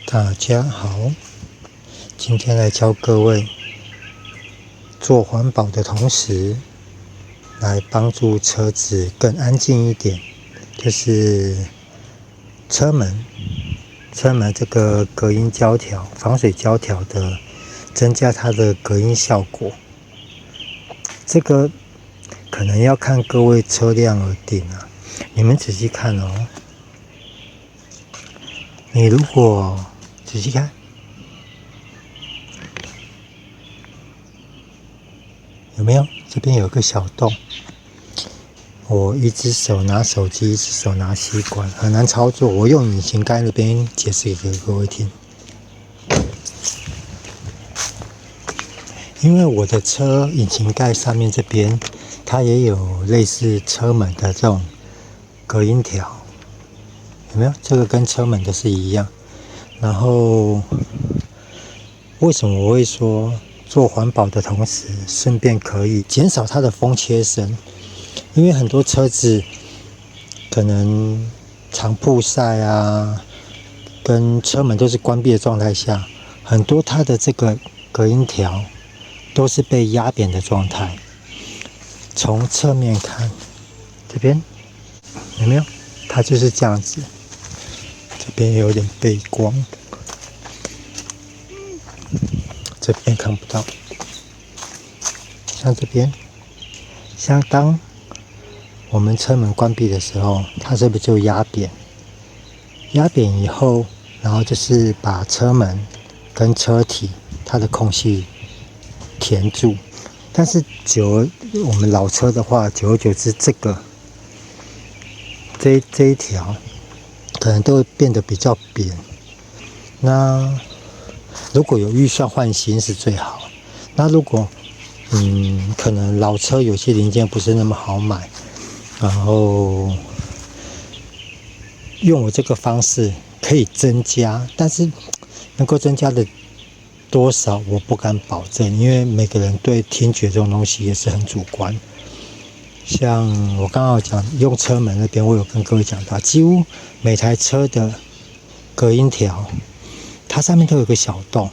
大家好，今天来教各位做环保的同时，来帮助车子更安静一点，就是车门这个隔音胶条、防水胶条的增加它的隔音效果。这个可能要看各位车辆而定啊。你们仔细看哦，你如果仔细看，有没有？这边有个小洞，我一只手拿手机，一只手拿吸管，很难操作。我用引擎盖那边解释给各位听。因为我的车引擎盖上面这边，它也有类似车门的这种隔音条，有没有？这个跟车门的是一样。然后，为什么我会说做环保的同时，顺便可以减少它的风切声？因为很多车子可能常曝晒啊，跟车门都是关闭的状态下，很多它的这个隔音条都是被压扁的状态。从侧面看，这边有没有？它就是这样子。这边有点背光，这边看不到。像这边，像当我们车门关闭的时候，它是不是就压扁？压扁以后，然后就是把车门跟车体它的空隙填住。但是我们老车的话，久而久之，这一条可能都会变得比较扁。那如果有预算换新是最好。那如果可能老车有些零件不是那么好买，然后用我这个方式可以增加，但是能够增加的多少我不敢保证，因为每个人对听觉这种东西也是很主观。像我刚刚讲用车门那边，我有跟各位讲到，几乎每台车的隔音条，它上面都有个小洞，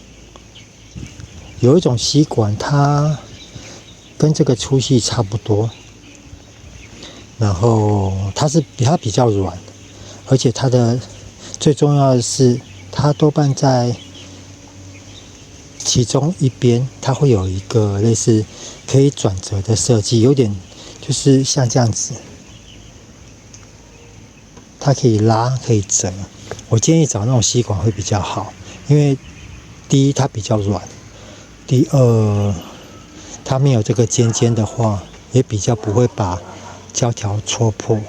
有一种吸管，它跟这个粗细差不多，然后它比较软，而且它的最重要的是，它多半在其中一边，它会有一个类似可以转折的设计，有点就是像这样子，它可以拉，可以折。我建议找那种吸管会比较好，因为第一它比较软，第二它没有这个尖尖的话，也比较不会把胶条戳破。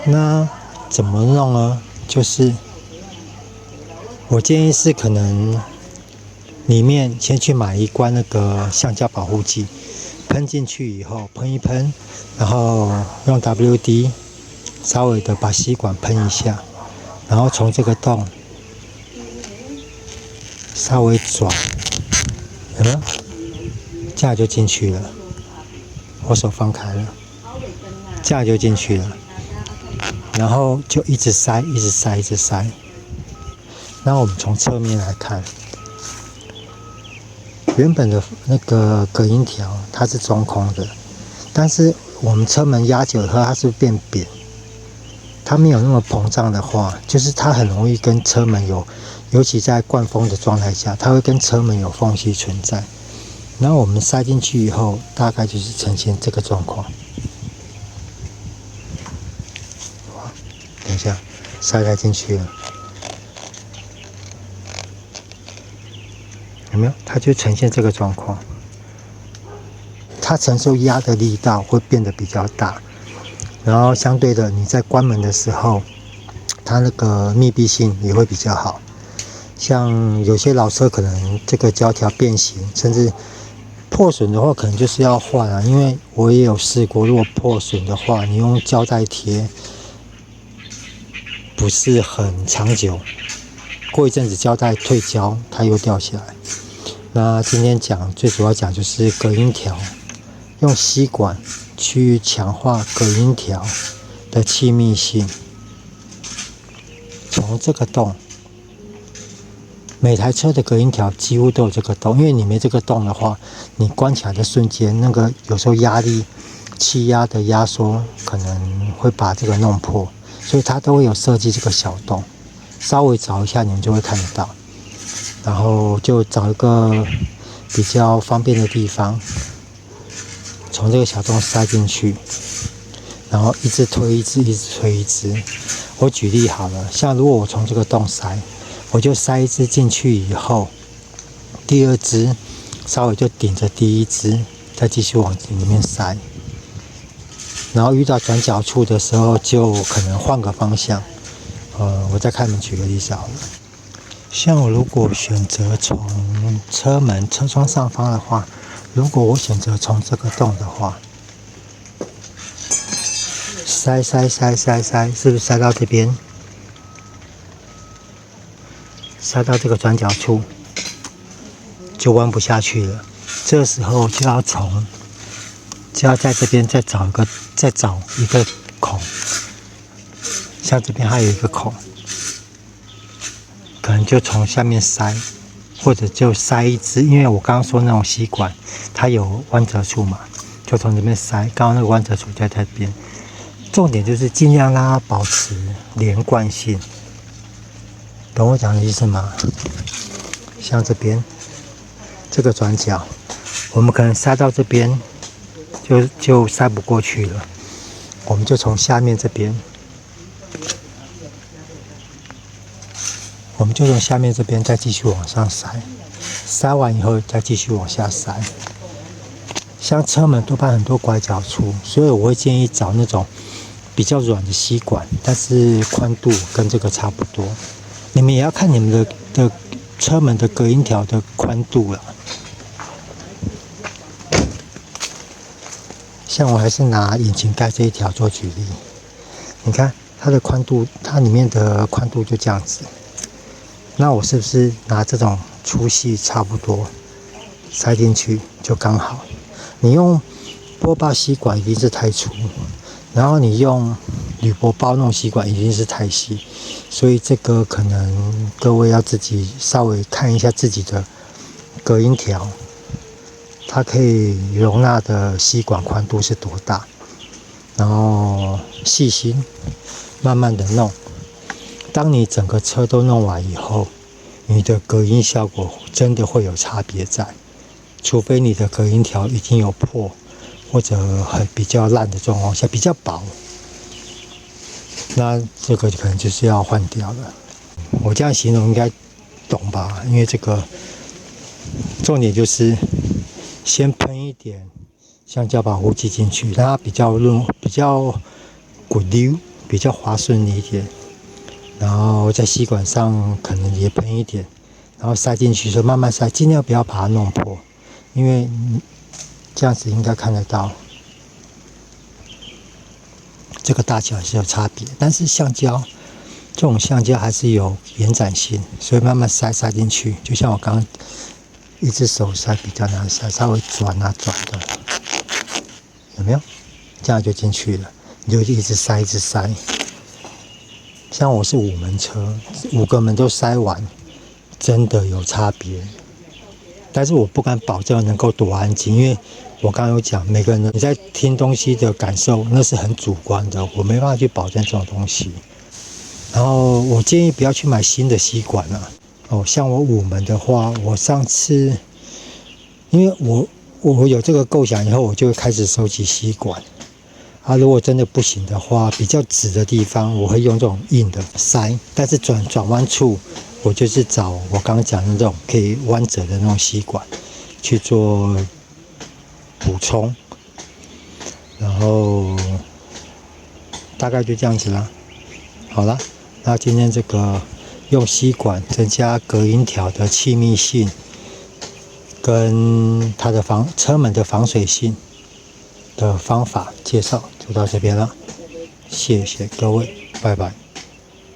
那怎么弄呢？就是我建议是可能里面先去买一罐那个橡胶保护剂，喷进去以后喷一喷，然后用 WD 稍微的把吸管喷一下，然后从这个洞稍微转，有没有？这样就进去了。我手放开了，这样就进去了。然后就一直塞，一直塞，一直塞。那我们从侧面来看，原本的那个隔音条它是中空的，但是我们车门压久以后，它是变扁。它没有那么膨胀的话，就是它很容易跟车门尤其在灌风的状态下，它会跟车门有缝隙存在。然后我们塞进去以后，大概就是呈现这个状况。等一下，塞进去了，有没有？它就呈现这个状况。它承受压的力道会变得比较大，然后相对的，你在关门的时候，它那个密闭性也会比较好。像有些老车可能这个胶条变形，甚至破损的话，可能就是要换啊。因为我也有试过，如果破损的话，你用胶带贴不是很长久，过一阵子胶带退胶，它又掉下来。那今天最主要讲就是隔音条，用吸管去强化隔音条的气密性，从这个洞每台车的隔音条几乎都有这个洞，因为你没这个洞的话，你关起来的瞬间，那个有时候气压的压缩可能会把这个弄破，所以它都会有设计这个小洞。稍微找一下，你们就会看得到。然后就找一个比较方便的地方，从这个小洞塞进去，然后一直推一只，一直推一只。我举例好了，像如果我从这个洞塞，我就塞一只进去以后，第二只稍微就顶着第一只，再继续往里面塞。然后遇到转角处的时候，就可能换个方向。我再看你们举个例子好了。像我如果选择从车窗上方的话，如果我选择从这个洞的话，塞，是不是塞到这边？塞到这个转角处，就弯不下去了。这时候就要在这边再找一个孔，像这边还有一个孔，可能就从下面塞，或者就塞一支，因为我刚刚说那种吸管，它有弯折处嘛，就从这边塞。刚刚那个弯折处在这边，重点就是尽量让它保持连贯性，懂我讲的意思吗？像这边这个转角，我们可能塞到这边就塞不过去了，我们就从下面这边。我们就从下面这边再继续往上塞，塞完以后再继续往下塞。像车门多半很多拐角处，所以我会建议找那种比较软的吸管，但是宽度跟这个差不多。你们也要看你们的车门的隔音条的宽度了。像我还是拿引擎盖这一条做举例，你看它的宽度，它里面的宽度就这样子。那我是不是拿这种粗细差不多塞进去就刚好？你用波霸吸管一定是太粗，然后你用铝箔包那种吸管一定是太细，所以这个可能各位要自己稍微看一下自己的隔音条，它可以容纳的吸管宽度是多大，然后细心慢慢的弄。当你整个车都弄完以后，你的隔音效果真的会有差别在，除非你的隔音条已经有破或者比较烂的状况下，比较薄，那这个可能就是要换掉了。我这样形容应该懂吧？因为这个重点就是先喷一点橡胶保护剂进去，让它比较滚溜，比较滑顺一点。然后在吸管上可能也喷一点，然后塞进去，就慢慢塞，尽量不要把它弄破，因为这样子应该看得到，这个大小是有差别。但是这种橡胶还是有延展性，所以慢慢塞进去，就像我刚刚一只手塞比较难塞，稍微转的，有没有？这样就进去了，你就一直塞。像我是5门车，5个门都塞完，真的有差别。但是我不敢保证能够多安静，因为我刚刚有讲，每个人你在听东西的感受那是很主观的，我没办法去保证这种东西。然后我建议不要去买新的吸管了。像我5门的话，我上次因为我有这个构想以后，我就会开始收集吸管。如果真的不行的话，比较直的地方我会用这种硬的塞，但是转弯处我就是找我刚刚讲的那种可以弯折的那种吸管去做补充，然后大概就这样子啦。好了，那今天这个用吸管增加隔音条的气密性跟它的车门的防水性的方法介绍就到这边了，谢谢各位，拜拜。